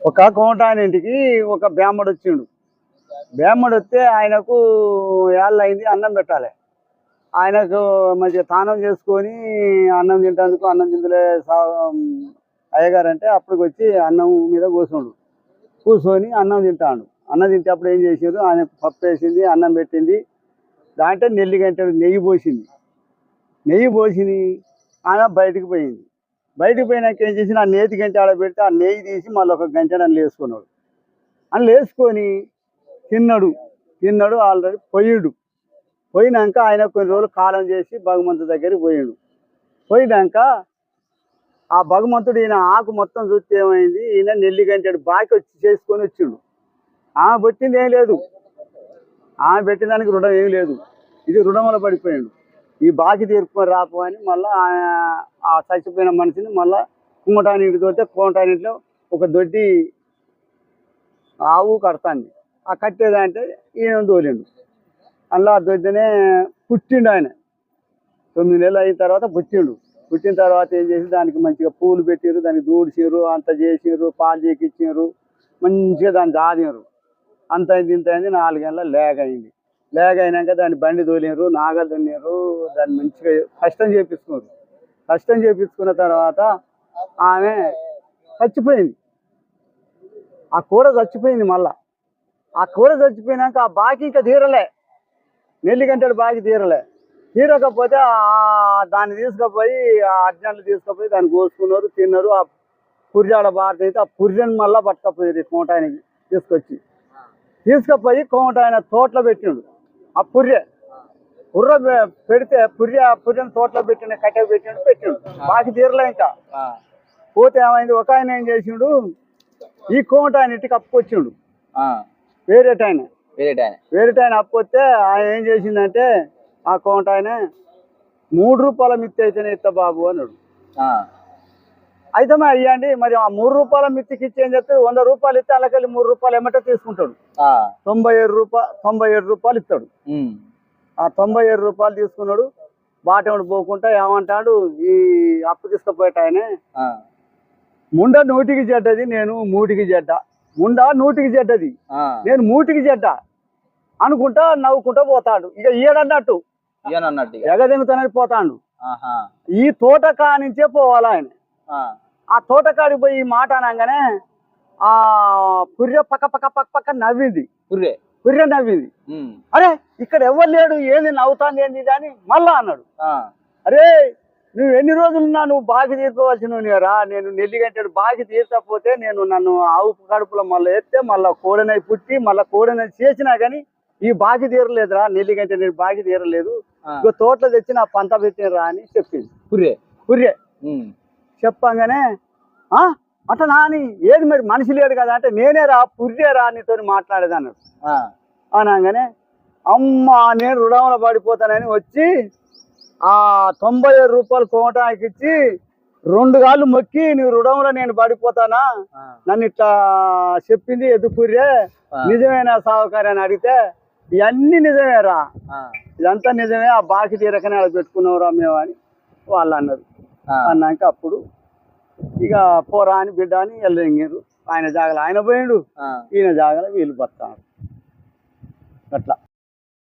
ఒక కోమటాయన ఇంటికి ఒక బ్రాహ్మడు వచ్చిండు. బ్రాహ్మడు వస్తే ఆయనకు ఏళ్ళయింది, అన్నం పెట్టాలి. ఆయనకు మంచిగా తానం చేసుకొని అన్నం తింటేందుకు అన్నం తిందులే అయ్యగారు అంటే అప్పటికి వచ్చి అన్నం మీద కూర్చొని అన్నం తింటాడు. అన్నం తింటే అప్పుడు ఏం చేసారు, ఆయన పప్పు వేసింది, అన్నం పెట్టింది, దాంట్లో నెల్లి గంటెడు నెయ్యి పోసింది. ఆయన బయటికి పోయింది. బయటికి పోయినాక ఏం చేసి ఆ నేతి గంట ఆడ పెడితే ఆ నెయ్యి తీసి మళ్ళీ ఒక గంటెడు అందులో వేసుకున్నాడు. అందులో వేసుకొని తిన్నాడు ఆల్రెడీ పోయినాక ఆయన కొన్ని రోజులు కాలం చేసి భగవంతుడి దగ్గరికి పోయినాక ఆ భగవంతుడు ఈయన ఆకు మొత్తం చూస్తే ఏమైంది, ఈయన నెల్లి గంటెడు బాకి వచ్చి చేసుకొని వచ్చిండు. ఆమె పెట్టింది ఏం లేదు, ఆమె పెట్టిన దానికి రుణం ఏం లేదు, ఇది రుణంలో పడిపోయాడు. ఈ బాకి తీర్పుకొని రాపు అని మళ్ళీ ఆ చచ్చిపోయిన మనిషిని మళ్ళీ కుమ్మటానికి తోలితే కోమటానిట్లో ఒక దొడ్డి ఆవు కడతాంది. ఆ కట్టేదంటే ఈయన తోలిండు. అందులో ఆ దొడ్డినే పుట్టిండు. ఆయన 9 నెలలు అయిన తర్వాత పుట్టిన తర్వాత ఏం చేసి దానికి మంచిగా పూలు పెట్టారు, దానికి దూడిచారు, అంత చేసారు, పాలు చేకిచ్చారు, మంచిగా దాన్ని దాదిరు. అంత అయింది ఇంత అయింది, 4 గంటల లేగ అయినాక దాన్ని బండి తోలినారు, నాగలు దున్నారు, దాన్ని మంచిగా కష్టం చేపించుకున్న తర్వాత ఆమె చచ్చిపోయింది. ఆ కూడ చచ్చిపోయింది. మళ్ళా ఆ కూడ చచ్చిపోయినాక ఆ బాకి ఇంకా తీరలే, నెల్లి గంటెడు బాకి తీరకపోతే దాన్ని తీసుకుపోయి ఆ అర్జెంట్లు తీసుకుపోయి దాన్ని కోసుకున్నారు, తిన్నారు. ఆ పుర్జాడ భారత అయితే ఆ పుర్జని మళ్ళీ పట్టుకపోయింది కోమటాయనకి తీసుకుపోయి కోమటాయన తోటలో పెట్టిండు. ఆ పుర్ర పెడితే పుర్రెని తోటలో కట్టెకు పెట్టిండు. బాకి తీరలే. ఇంకా పోతే ఏమైంది, ఒక ఆయన ఏం చేసిండు, ఈ కోమటాయన ఇంటికి అప్పుకొచ్చిండు. వేరేటాయన అప్పు వస్తే ఆయన ఏం చేసిందంటే, ఆ కోమటాయన 3 రూపాయల మిత్తి అయితేనే ఇస్తా బాబు అన్నాడు. అయితే అయ్యండి, మరి ఆ 3 రూపాయల మిత్తికి ఇచ్చి ఏం చెప్తే 100 రూపాయలు ఇస్తే అలాకెళ్ళి 3 రూపాయలు ఏమంటే తీసుకుంటాడు. 97 రూపాయలు ఇస్తాడు. ఆ 97 రూపాయలు తీసుకున్నాడు. బాటెముడు పోకుండా ఏమంటాడు, ఈ అప్పు తీసుకుపోయేట ఆయన, ముండ నూటికి చెడ్డది, నేను మూటికి చెడ్డ. ముండ నూటికి చెడ్డది, నేను మూటికి చెడ్డ అనుకుంటా నవ్వుకుంటా పోతాడు. ఇక ఈయనన్నట్టు ఎగదెంగుతానని పోతాడు. ఈ తోట కానించే పోవాలి ఆయన. ఆ తోటకాడికి పోయి ఈ మాట అనగానే ఆ పుర్రె పక్క నవ్వింది. పుర్రె నవ్వింది. అరే ఇక్కడ ఎవరు లేడు, ఏంది నవ్వుతాంది ఏంది అని మళ్ళా అన్నాడు. అరే నువ్వు ఎన్ని రోజులున్నా నువ్వు బాకి తీర్చవలసిన రా, నేను నెల్లి గంటెడు బాకి తీర్చకపోతే నన్ను ఆవు కడుపులో మళ్ళీ ఎత్తే మళ్ళీ కోడనై పుట్టి మళ్ళీ కోడనై చేసినా కానీ ఈ బాకి తీరలేదురా, నెల్లి గంటె నేను బాకి తీరలేదు, ఇక తోటలో తెచ్చి నా పంట పెట్టినరా అని చెప్పింది పుర్రె. చెప్పంగానే అట్లా నాని ఏది మరి మనిషి లేడు కదా అంటే, నేనే రా పుర్రెరా నీతో మాట్లాడేది అన్నాడు. అనగానే అమ్మ నేను రుణంలో పడిపోతానని వచ్చి ఆ 97 రూపాయలు కోమటానికి ఇచ్చి 2 గాళ్ళు మొక్కి, నువ్వు రుణంలో నేను పడిపోతానా, నన్ను ఇట్లా చెప్పింది ఎదుపుర్రే, నిజమేనా సావుకారి అని అడిగితే, ఇవన్నీ నిజమేరా, ఇదంతా నిజమే, ఆ బాకి తీరకనే అలా పెట్టుకున్నావురా మేము అని వాళ్ళు అన్నారు. అన్నాక అప్పుడు ఇక పోరా అని బిడ్డ అని వెళ్ళంగారు. ఆయన జాగలు ఆయన పోయిండు, ఈయన జాగలు వీళ్ళు పడతారు. అట్లా